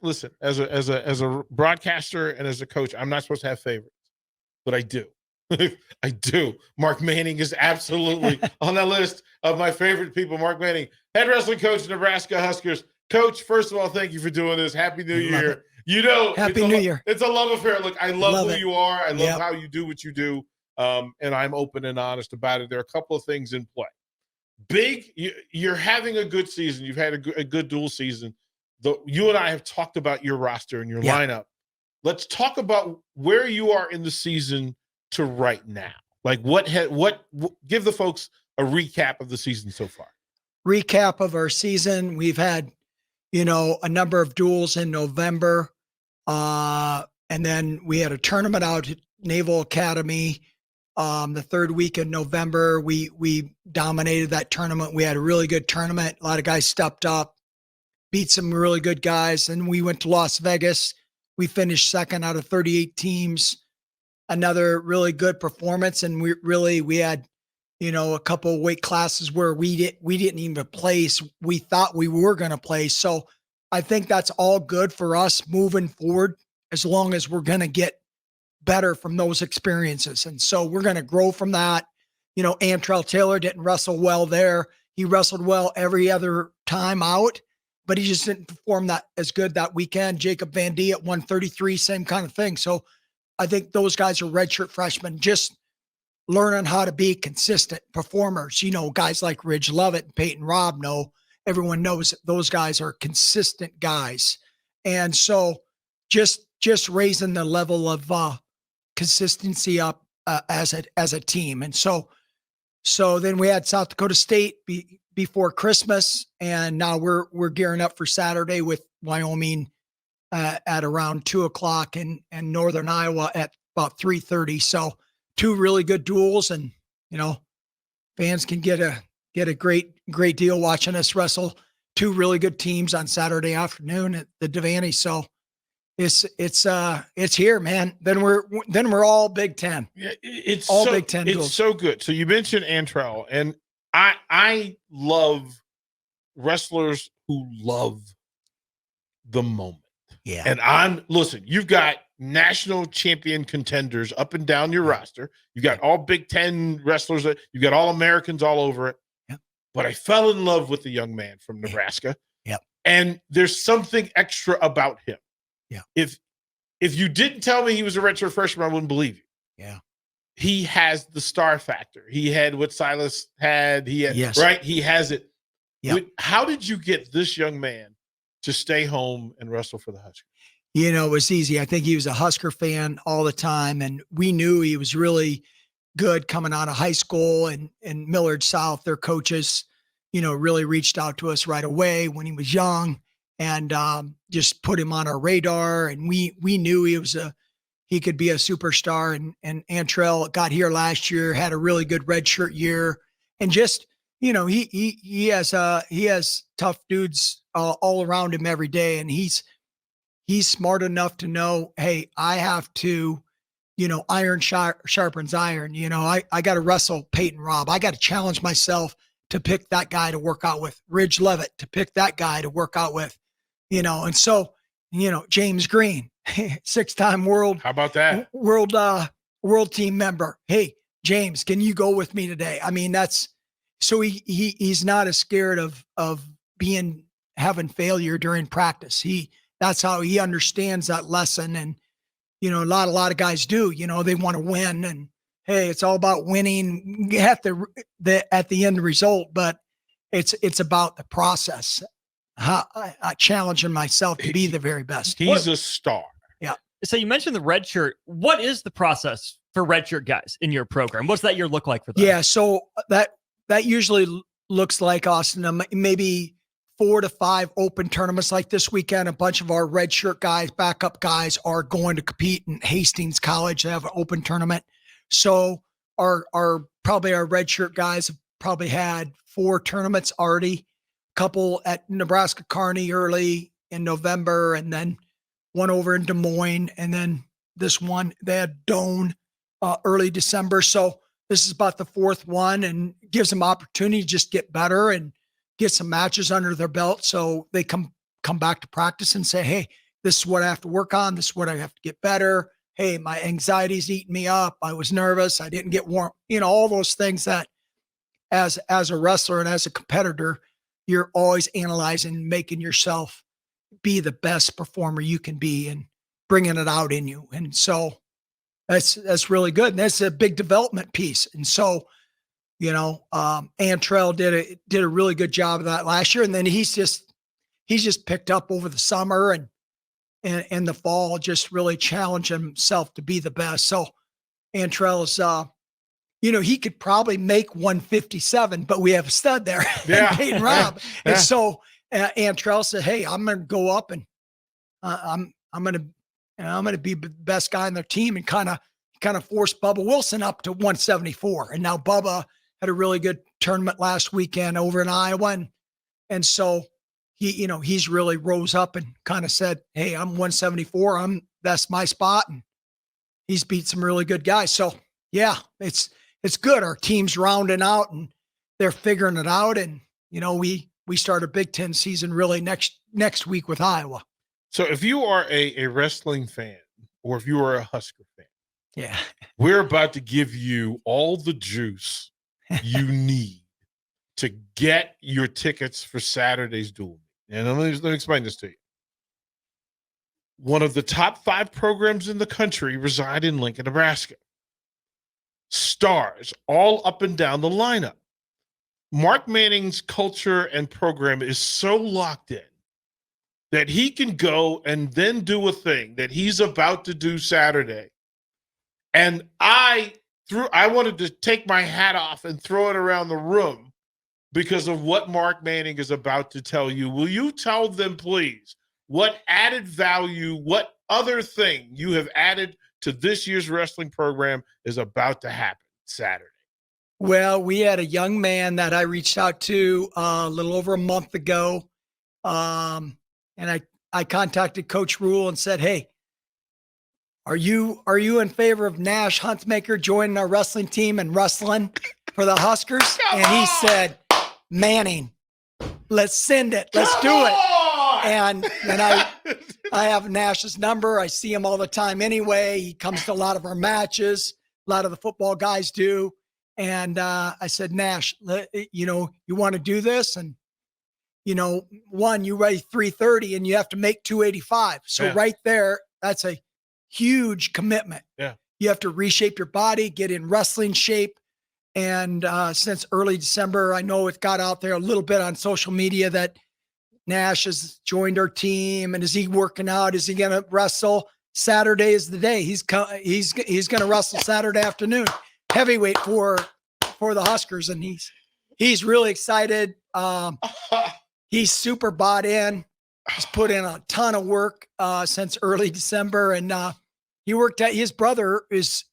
listen, as a broadcaster and as a coach, I'm not supposed to have favorites, but I do. I do. Mark Manning is absolutely on that list of my favorite people. Mark Manning, head wrestling coach, Nebraska Huskers. Coach, first of all, thank you for doing this. Happy New Year. You know, Happy New Year. It's a love affair. Look, I love who you are. I love Yep. how you do what you do. And I'm open and honest about it. There are a couple of things in play. Big, you're having a good season. You've had a good dual season. You and I have talked about your roster and your lineup. Let's talk about where you are in the season to right now. Like what give the folks a recap of the season so far. Recap of our season. We've had, a number of duels in November. And then we had a tournament out at Naval Academy. The third week in November, we dominated that tournament. We had a really good tournament. A lot of guys stepped up, beat some really good guys. And we went to Las Vegas. We finished second out of 38 teams. Another really good performance. And we had, a couple of weight classes where we didn't even place. We thought we were going to play. So I think that's all good for us moving forward, as long as we're going to get better from those experiences. And so we're going to grow from that. Trell Taylor didn't wrestle well there. He wrestled well every other time out, but he just didn't perform that as good that weekend. Jacob Van D at 133, same kind of thing. So I think those guys are redshirt freshmen, just learning how to be consistent performers. Guys like Ridge Lovett and Peyton Robb everyone knows that those guys are consistent guys. And so just raising the level of consistency up as a team. And so then we had South Dakota State before Christmas, and now we're gearing up for Saturday with Wyoming at around 2:00 and Northern Iowa at about 3:30. So 2 really good duels, and fans can get a great deal watching us wrestle 2 really good teams on Saturday afternoon at the Devaney. So it's here, man. Then we're all Big Ten. Yeah, it's all so, Big Ten. It's duels. so good. So you mentioned Trell, and I love wrestlers who love the moment. Yeah. And listen, you've got national champion contenders up and down your roster. You've got all Big Ten wrestlers. You've got all Americans all over it. Yep. But I fell in love with the young man from Nebraska. Yep. And there's something extra about him. Yeah. If you didn't tell me he was a redshirt freshman, I wouldn't believe you. Yeah. He has the star factor. He had what Silas had. He had, yes. Right? He has it. Yep. How did you get this young man to stay home and wrestle for the Huskers? It was easy. I think he was a Husker fan all the time, and we knew he was really good coming out of high school, and Millard South, their coaches, really reached out to us right away when he was young, and just put him on our radar. And we knew he could be a superstar. And Antrell got here last year, had a really good redshirt year, and just he has tough dudes all around him every day, and he's smart enough to know, hey, I have to, iron sharpens iron. I got to wrestle Peyton Robb. I got to challenge myself to pick that guy to work out with. Ridge Levitt, to pick that guy to work out with, and so, James Green, 6-time world. How about that? World team member. Hey, James, can you go with me today? I mean, so he's not as scared of having failure during practice. That's how he understands that lesson. And, a lot of guys do, they want to win, and hey, it's all about winning at the end result, but it's about the process. I challenging myself to be the very best. He's a star. Yeah. So you mentioned the red shirt. What is the process for redshirt guys in your program? What's that year look like for them? Yeah. So that usually looks like, Austin, maybe 4 to 5 open tournaments like this weekend. A bunch of our redshirt guys, backup guys, are going to compete in Hastings College. They have an open tournament. So our redshirt guys have probably had 4 tournaments already. A couple at Nebraska Kearney early in November, and then one over in Des Moines, and then this one they had Doane early December. So this is about the 4th one, and gives them opportunity to just get better and get some matches under their belt, so they come back to practice and say, hey, this is what I have to work on. This is what I have to get better. Hey, my anxiety's eating me up. I was nervous. I didn't get warm. All those things that as a wrestler and as a competitor, you're always analyzing, making yourself be the best performer you can be and bringing it out in you. And so that's really good. And that's a big development piece. And so, Trell did a really good job of that last year. And then he's just picked up over the summer and the fall, just really challenged himself to be the best. So Trell is, he could probably make 157, but we have a stud there, Peyton Robb. And so Trell said, "Hey, I'm going to go up and I'm going to be the best guy on their team," and kind of force Bubba Wilson up to 174. And now Bubba had a really good tournament last weekend over in Iowa. And so he's really rose up and kind of said, "Hey, I'm 174. That's my spot." And he's beat some really good guys. So yeah, it's good. Our team's rounding out and they're figuring it out. And, we start a Big Ten season really next week with Iowa. So if you are a wrestling fan or if you are a Husker fan, yeah, we're about to give you all the juice you need to get your tickets for Saturday's duel. And let me explain this to you. One of the top 5 programs in the country reside in Lincoln, Nebraska. Stars all up and down the lineup. Mark Manning's culture and program is so locked in that he can go and then do a thing that he's about to do Saturday. And I wanted to take my hat off and throw it around the room because of what Mark Manning is about to tell you. Will you tell them, please, what added value, what other thing you have added to this year's wrestling program is about to happen Saturday? Well, we had a young man that I reached out to a little over a month ago. And I contacted Coach Rule and said, "Hey, are you in favor of Nash Hutmacher joining our wrestling team and wrestling for the Huskers?" And he said, "Manning, let's send it. Let's do it." And I have Nash's number. I see him all the time anyway. He comes to a lot of our matches. A lot of the football guys do. And I said, "Nash, you want to do this? And, you weigh 330 and you have to make 285. So right there, that's a huge commitment. Yeah. You have to reshape your body, get in wrestling shape. And since early December, I know it got out there a little bit on social media that Nash has joined our team. And is he working out? Is he going to wrestle? Saturday is the day. He's going to wrestle Saturday afternoon, heavyweight for the Huskers. And he's really excited. He's super bought in. He's put in a ton of work since early December. And he worked at his brother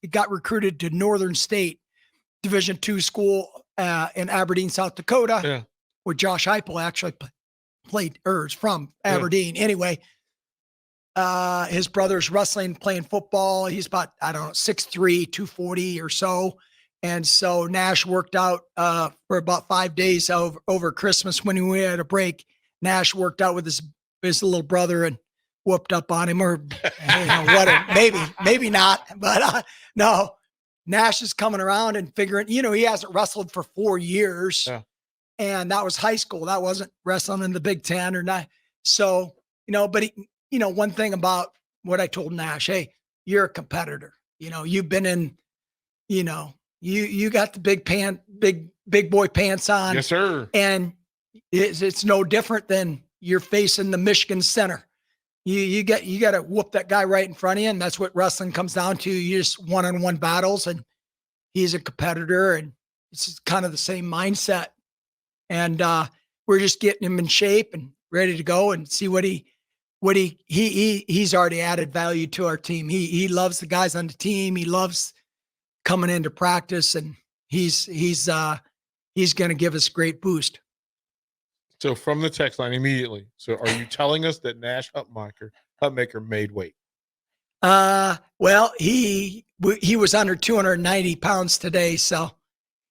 got recruited to Northern State Division II school in Aberdeen, South Dakota, where Josh Heupel actually played or is from Aberdeen. Anyway, his brother's wrestling, playing football. He's about, 6'3", 240 or so. And so Nash worked out for about 5 days over Christmas when we had a break. Nash worked out with his little brother and whooped up on him, or maybe not, but no. Nash is coming around and figuring, he hasn't wrestled for 4 years, and that was high school. That wasn't wrestling in the Big Ten or not. So, but one thing about what I told Nash, hey, you're a competitor. You've been in, you got the big boy pants on. Yes, sir. And it's no different than you're facing the Michigan center. You got to whoop that guy right in front of you. And that's what wrestling comes down to. You just one-on-one battles, and he's a competitor, and it's kind of the same mindset. And we're just getting him in shape and ready to go and see what he's already added value to our team. He loves the guys on the team. He loves coming into practice, and he's going to give us a great boost. So from the text line immediately. So are you telling us that Nash Hutmacher made weight? Well, he was under 290 pounds today. So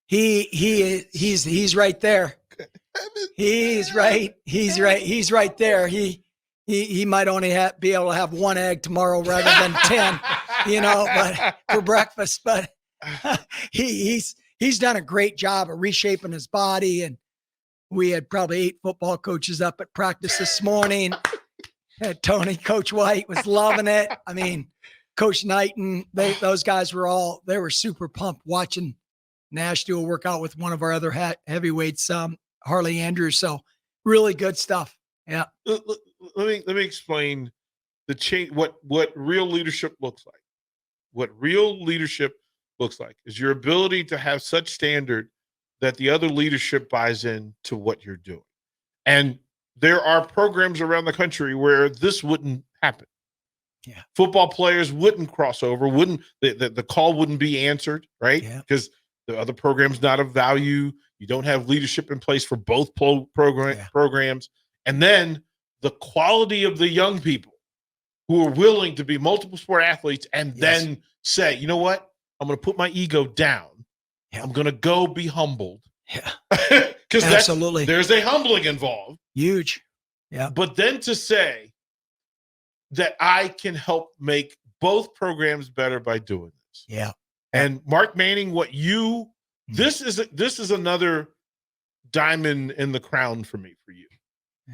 he's right there. He's right there. he might only be able to have one egg tomorrow rather than 10, but for breakfast. But he's done a great job of reshaping his body. And we had probably 8 football coaches up at practice this morning. Tony, Coach White was loving it. I mean, Coach Knighton, those guys they were super pumped watching Nash do a workout with one of our other heavyweights, Harley Andrews. So really good stuff. Yeah. Let me explain the change. What real leadership looks like. What real leadership looks like is your ability to have such standard that the other leadership buys in to what you're doing. And there are programs around the country where this wouldn't happen. Yeah. Football players wouldn't cross over, the call wouldn't be answered, right? Yeah. Because the other program's not of value. You don't have leadership in place for both programs. And then the quality of the young people who are willing to be multiple sport athletes and then say, you know what? I'm going to put my ego down. Yeah. I'm going to go be humbled. Yeah. Because absolutely, there's a humbling involved. Huge. Yeah. But then to say that I can help make both programs better by doing this. Yeah. And Mark Manning, this is another diamond in the crown for me, for you.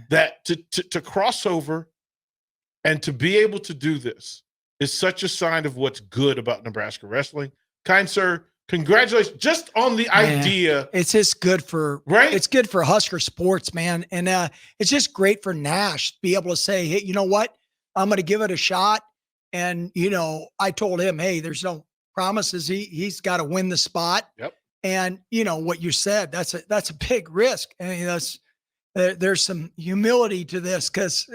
That to cross over and to be able to do this is such a sign of what's good about Nebraska wrestling. Kind sir, congratulations just on the idea. It's just good for right. It's good for Husker sports, man. And it's just great for Nash to be able to say, hey, you know what? I'm going to give it a shot. And, I told him, hey, there's no promises. He's got to win the spot. Yep. And what you said, that's a big risk. I mean, there's some humility to this because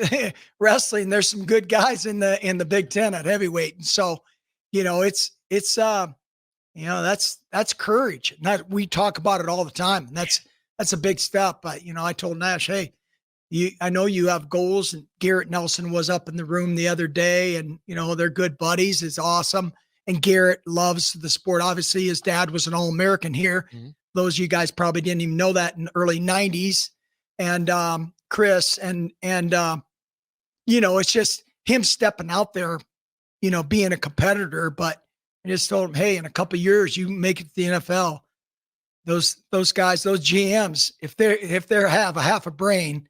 wrestling, there's some good guys in the Big Ten at heavyweight. And so, it's that's courage. We talk about it all the time. And that's a big step. But, I told Nash, hey, I know you have goals, and Garrett Nelson was up in the room the other day, and, they're good buddies. It's awesome. And Garrett loves the sport. Obviously his dad was an All-American here. Mm-hmm. Those of you guys probably didn't even know that in the early 90s. And Chris and it's just him stepping out there, being a competitor. But I just told him, hey, in a couple of years, you make it to the NFL. Those guys, those GMs, if they have a half a brain,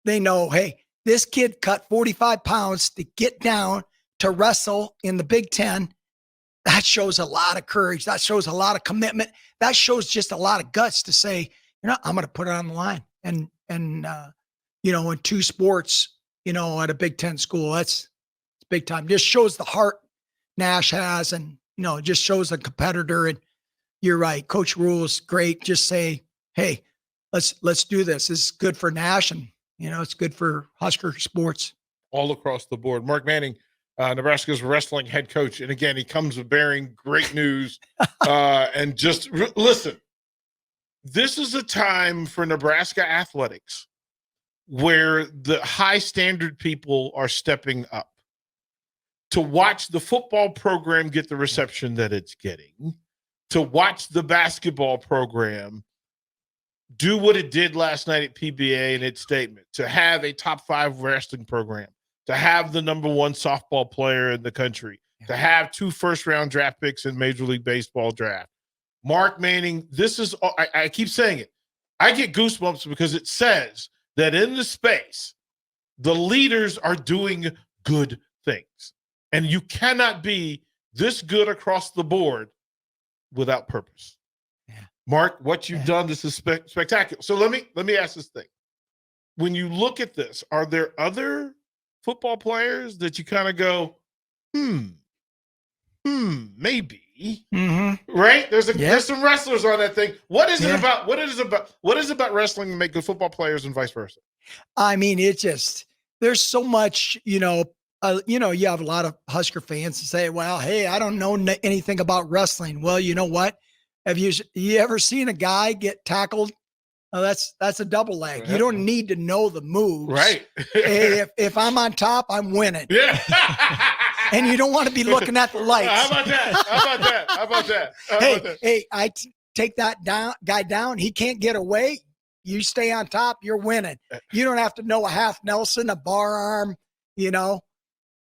they know, hey, this kid cut 45 pounds to get down to wrestle in the Big Ten. That shows a lot of courage. That shows a lot of commitment. That shows just a lot of guts to say, I'm going to put it on the line. And in 2 sports, at a Big Ten school, it's big time. Just shows the heart Nash has, and, it just shows a competitor. And you're right. Coach Rule's great. Just say, hey, let's do this. This is good for Nash, and, it's good for Husker sports. All across the board. Mark Manning, Nebraska's wrestling head coach. And again, he comes bearing great news. And just listen, this is a time for Nebraska athletics where the high standard people are stepping up to watch the football program get the reception that it's getting, to watch the basketball program do what it did last night at PBA in its statement, to have a top 5 wrestling program, to have the number 1 softball player in the country, to have 2 first-round draft picks in Major League Baseball draft. Mark Manning, this is, I keep saying it, I get goosebumps because it says that in the space, the leaders are doing good things. And you cannot be this good across the board without purpose. Yeah. Mark, what you've done, this is spectacular. So let me ask this thing. When you look at this, are there other football players that you kind of go, maybe, right? There's some wrestlers on that thing. What is it about? What is it about wrestling to make good football players and vice versa? I mean, there's so much, you have a lot of Husker fans to say, well, hey, I don't know anything about wrestling. Well, you know what? Have you ever seen a guy get tackled? Oh, that's a double leg. Right. You don't need to know the moves. Right. Hey, if I'm on top, I'm winning. Yeah. And you don't want to be looking at the lights. How about that? Hey, take that guy down. He can't get away. You stay on top, you're winning. You don't have to know a half Nelson, a bar arm, you know,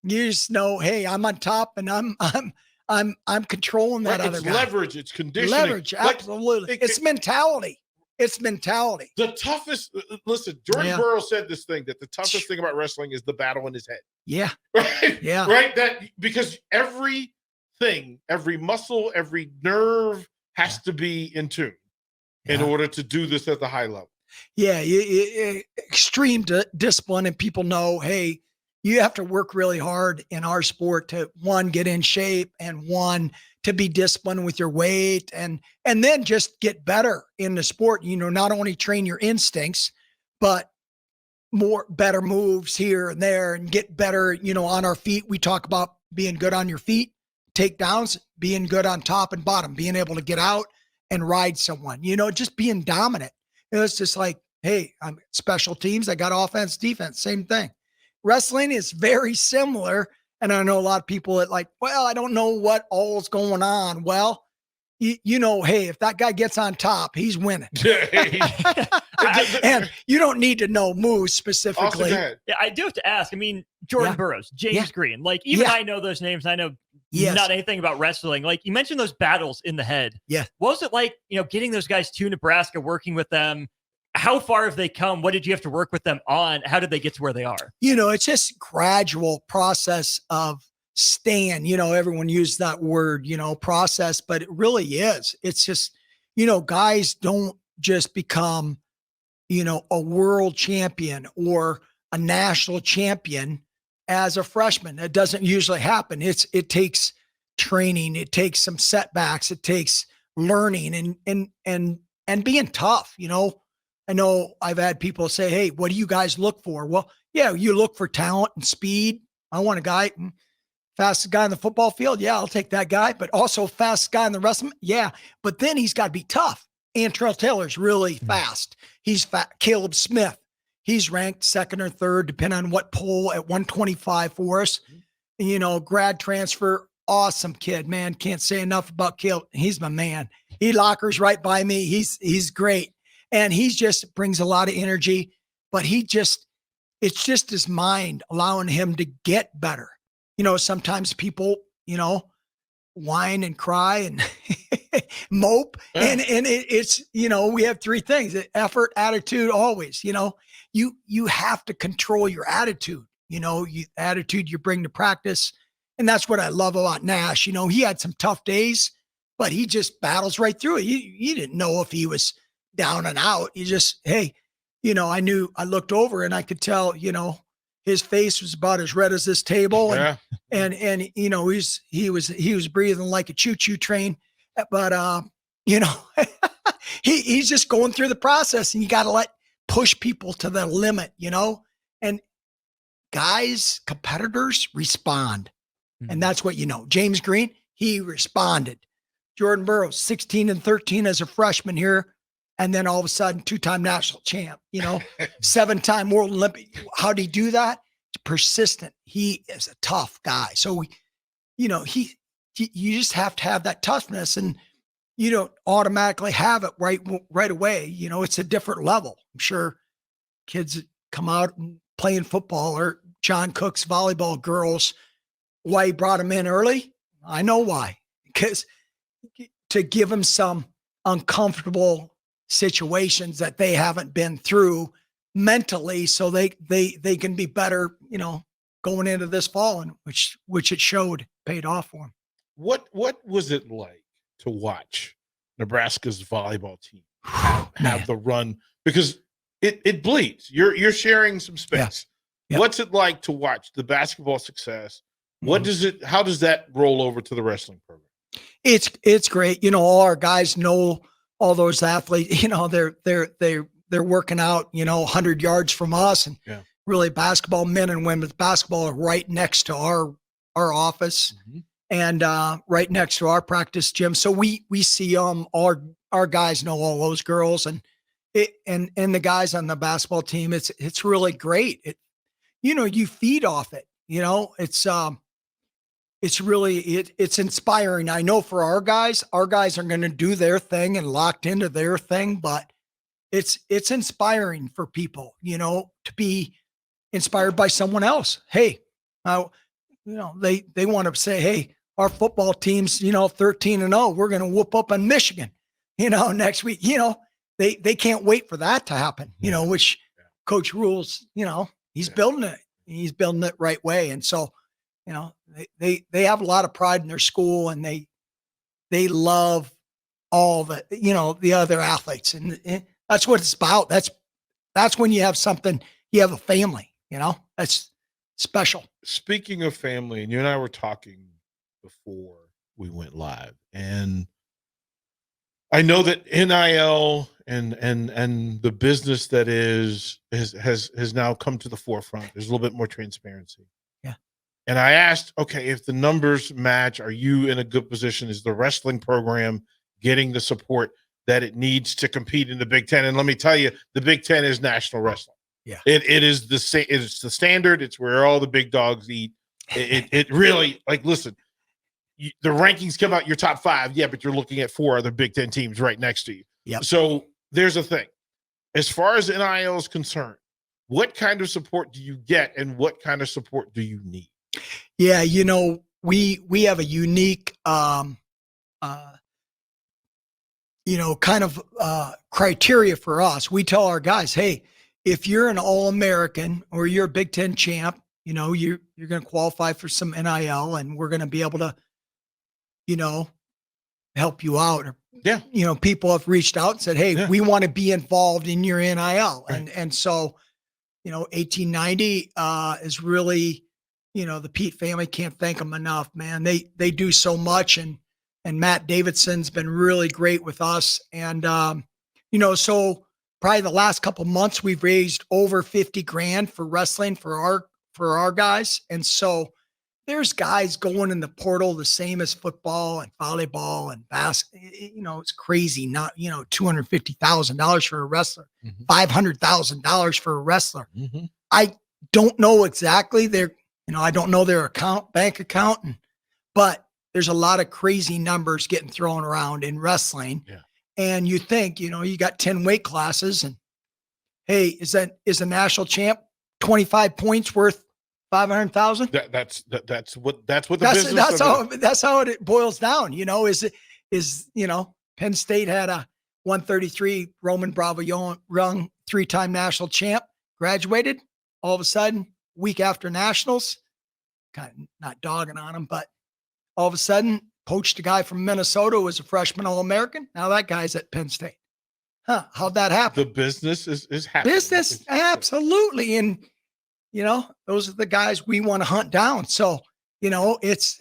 you just know, hey, I'm on top and I'm controlling that Right, other it's guy. leverage, it's conditioning. Leverage, Like, absolutely. It's mentality. It's mentality. the toughest, listen, Jordan Yeah. Burroughs said this thing that the toughest thing about wrestling is the battle in his head. Yeah. Right? Yeah. Right? That because everything, every muscle, every nerve has to be in tune in Yeah. order to do this at the high level. Yeah, extreme discipline, and people know, hey, you have to work really hard in our sport to one, get in shape, and one, to be disciplined with your weight, and then just get better in the sport. You know, not only train your instincts, but better moves here and there, and get better, you know, on our feet. We talk about being good on your feet, takedowns, being good on top and bottom, being able to get out and ride someone, you know, just being dominant. You know, it's just like, hey, I'm special teams. I got offense, defense, same thing. Wrestling is very similar. And I know a lot of people that like, well, I don't know what all's going on. Well, you know, hey, if that guy gets on top, he's winning. And you don't need to know moves specifically. Austin, Yeah, I do have to ask. I mean, Jordan Yeah. Burroughs, James Yeah. Green, like even Yeah. I know those names. I know Yes. not anything about wrestling. Like you mentioned those battles in the head. Yeah. What was it like, you know, getting those guys to Nebraska, working with them? How far have they come? What did you have to work with them on? How did they get to where they are? You know, it's just gradual process of staying, you know, everyone used that word, you know, process, but it really is. It's just, you know, guys don't just become, you know, a world champion or a national champion as a freshman. That doesn't usually happen. It takes training, it takes some setbacks, it takes learning and being tough, you know. I know I've had people say, hey, what do you guys look for? Well, yeah, you look for talent and speed. I want a guy, fastest guy on the football field. Yeah, I'll take that guy, but also fastest guy in the rest of them. Yeah, but then he's got to be tough. And Trell Taylor's really fast. He's fat. Caleb Smith, he's ranked second or third, depending on what poll, at 125 for us. You know, grad transfer, awesome kid, man. Can't say enough about Caleb. He's my man. He lockers right by me. He's great. And he just brings a lot of energy, but it's just his mind allowing him to get better. You know, sometimes people, you know, whine and cry and mope. And it's, you know, we have three things: effort, attitude, always. You know, you have to control your attitude, you know, attitude you bring to practice. And that's what I love about Nash. You know, he had some tough days, but he just battles right through it. You didn't know if he was down and out. You just, hey, you know, I looked over and I could tell, you know, his face was about as red as this table. And, and you know, he was breathing like a choo-choo train, but, you know, he's just going through the process, and you got to push people to the limit, you know, and guys, competitors respond. And that's what, you know, James Green, he responded. Jordan Burroughs, 16-13 as a freshman here. And then all of a sudden, 2-time national champ, you know, 7-time world Olympic. How'd he do that? Persistent. He is a tough guy. So, you know, you just have to have that toughness, and you don't automatically have it right away. You know, it's a different level. I'm sure kids that come out and playing football, or John Cook's volleyball girls, why he brought them in early. I know why, because to give them some uncomfortable situations that they haven't been through mentally, so they can be better, you know, going into this fall, and which it showed, paid off for them. What was it like to watch Nebraska's volleyball team have the run? Because it bleeds. You're sharing some space. Yeah. What's it like to watch the basketball success? How does that roll over to the wrestling program? It's great. You know, all our guys know all those athletes. You know, they're working out, you know, 100 yards from us, and really basketball, men and women's basketball, are right next to our office, and right next to our practice gym. So we see our guys know all those girls, and the guys on the basketball team. It's really great. You know, you feed off it. You know, it's really, it's inspiring. I know for our guys are going to do their thing and locked into their thing, but it's inspiring for people, you know, to be inspired by someone else. Hey, they want to say, hey, our football team's, 13-0. We're going to whoop up on Michigan, next week. They can't wait for that to happen, which Coach Rules, he's building it. He's building it right way. And so, they have a lot of pride in their school, and they love all the, the other athletes. And that's what it's about. That's when you have something, you have a family, that's special. Speaking of family, and you and I were talking before we went live, and I know that NIL and the business that has now come to the forefront. There's a little bit more transparency. Yeah. And I asked, okay, if the numbers match, are you in a good position? Is the wrestling program getting the support that it needs to compete in the Big Ten? And let me tell you, the Big Ten is national wrestling. Yeah. It is it's the standard. It's where all the big dogs eat. It really, listen, the rankings come out your top 5. Yeah, but you're looking at 4 other Big Ten teams right next to you. Yep. So there's a thing. As far as NIL is concerned, what kind of support do you get, and what kind of support do you need? Yeah, we have a unique criteria for us. We tell our guys, hey, if you're an All-American or you're a Big Ten champ, you're going to qualify for some NIL, and we're going to be able to, help you out. Yeah. People have reached out and said, hey, we want to be involved in your NIL. Right. And so, 1890 is really, the Pete family, can't thank them enough, man. They do so much. And Matt Davidson's been really great with us. And, so probably the last couple months, we've raised over 50 grand for wrestling for our guys. And so there's guys going in the portal the same as football and volleyball and basketball. It's crazy. Not, $250,000 for a wrestler, $500,000 for a wrestler. Mm-hmm. I don't know exactly I don't know their bank account, but there's a lot of crazy numbers getting thrown around in wrestling. Yeah. And you think, you got 10 weight classes, and hey, is a national champ 25 points worth 500,000? That's what the business. That's how it boils down. Penn State had a 133 Roman Bravo Young 3-time national champ, graduated all of a sudden week after nationals, kind of not dogging on him, but all of a sudden poached a guy from Minnesota who was a freshman All-American. Now that guy's at Penn State. How'd that happen? The business is happening. Business, absolutely. And those are the guys we want to hunt down. So, it's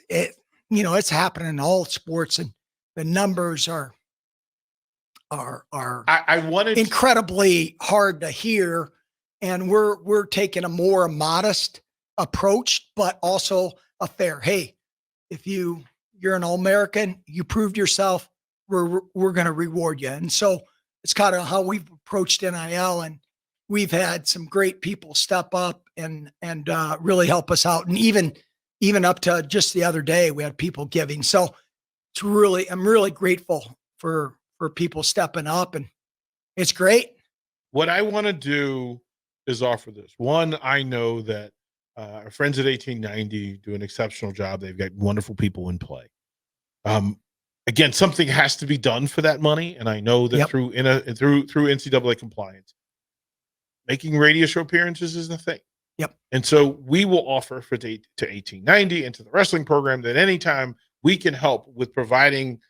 happening in all sports, and the numbers are I wanted incredibly hard to hear. And we're taking a more modest approach, but also a fair, hey, if you're an All-American, you proved yourself, we're going to reward you. And so it's kind of how we've approached NIL, and we've had some great people step up and really help us out. And even up to just the other day, we had people giving. So I'm really grateful for people stepping up, and it's great. What I want to do is offer this. One, I know that our friends at 1890 do an exceptional job. They've got wonderful people in play. Again, something has to be done for that money, and I know that through NCAA compliance, making radio show appearances is the thing. Yep. And so we will offer to 1890 and to the wrestling program that anytime we can help with providing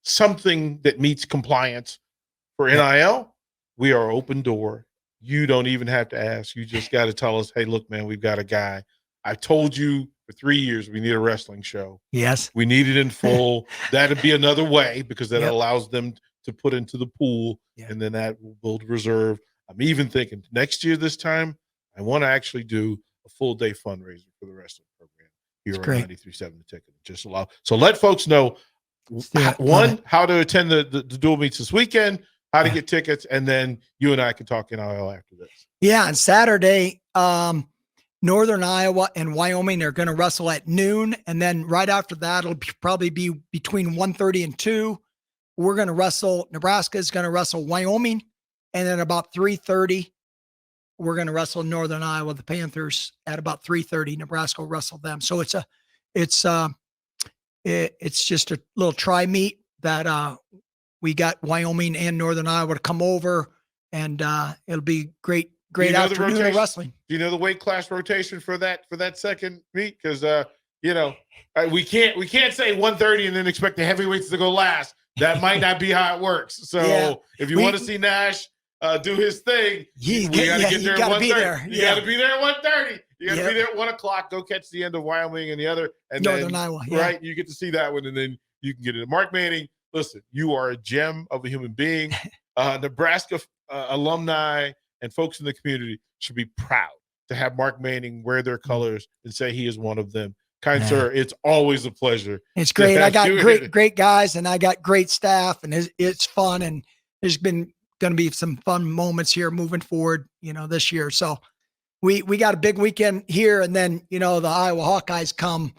something that meets compliance for NIL, we are open door. You don't even have to ask. You just got to tell us, hey, look, man, we've got a guy. I told you for 3 years we need a wrestling show. Yes. We need it in full. That'd be another way, because that allows them to put into the pool, and then that will build reserve. I'm even thinking next year this time, I want to actually do a full day fundraiser for the wrestling program here on 93.7 The Ticket. Just so let folks know, how to attend the dual meets this weekend, how to get tickets, and then you and I can talk NIL after this. Yeah, on Saturday, Northern Iowa and Wyoming are going to wrestle at noon, and then right after that, it'll probably be between 1:30 and 2. We're going to wrestle. Nebraska is going to wrestle Wyoming, and then about 3:30, we're going to wrestle Northern Iowa, the Panthers, at about 3:30. Nebraska will wrestle them. So it's just a little try meet that we got Wyoming and Northern Iowa to come over, and it'll be great afternoon of wrestling. Do you know the weight class rotation for that second meet? Because we can't say 130 and then expect the heavyweights to go last. That might not be how it works. So if you want to see Nash do his thing, we got to get there at 1:30. You got to be there at 1:30. You got to be there at 1:00. Go catch the end of Wyoming and the other, and Northern Iowa. Right, you get to see that one, and then you can get it. Mark Manning, listen, you are a gem of a human being. Nebraska alumni and folks in the community should be proud to have Mark Manning wear their colors and say he is one of them. Kind sir, it's always a pleasure. It's great. I got great guys, and I got great staff, and it's fun, and there's been going to be some fun moments here moving forward, this year. So we got a big weekend here, and then, the Iowa Hawkeyes come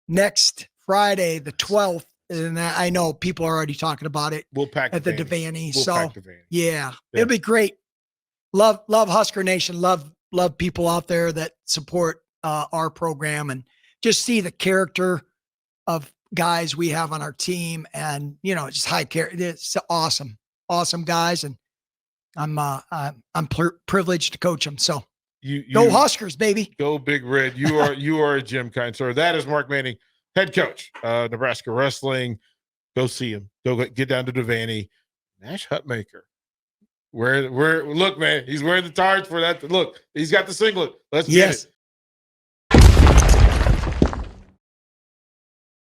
next Friday, the 12th. And I know people are already talking about it. We'll pack at the Devaney. Yeah, it'll be great. Love Husker Nation. Love people out there that support our program, and just see the character of guys we have on our team, and just high character. It's awesome guys, and I'm privileged to coach them. So go Huskers, baby. Go Big Red. You are a gem, kind sir. That is Mark Manning, head coach, Nebraska wrestling. Go see him. Go get down to Devaney. Nash Hutmacher. Look, man, he's wearing the targe for that. Look, he's got the singlet. Let's get it.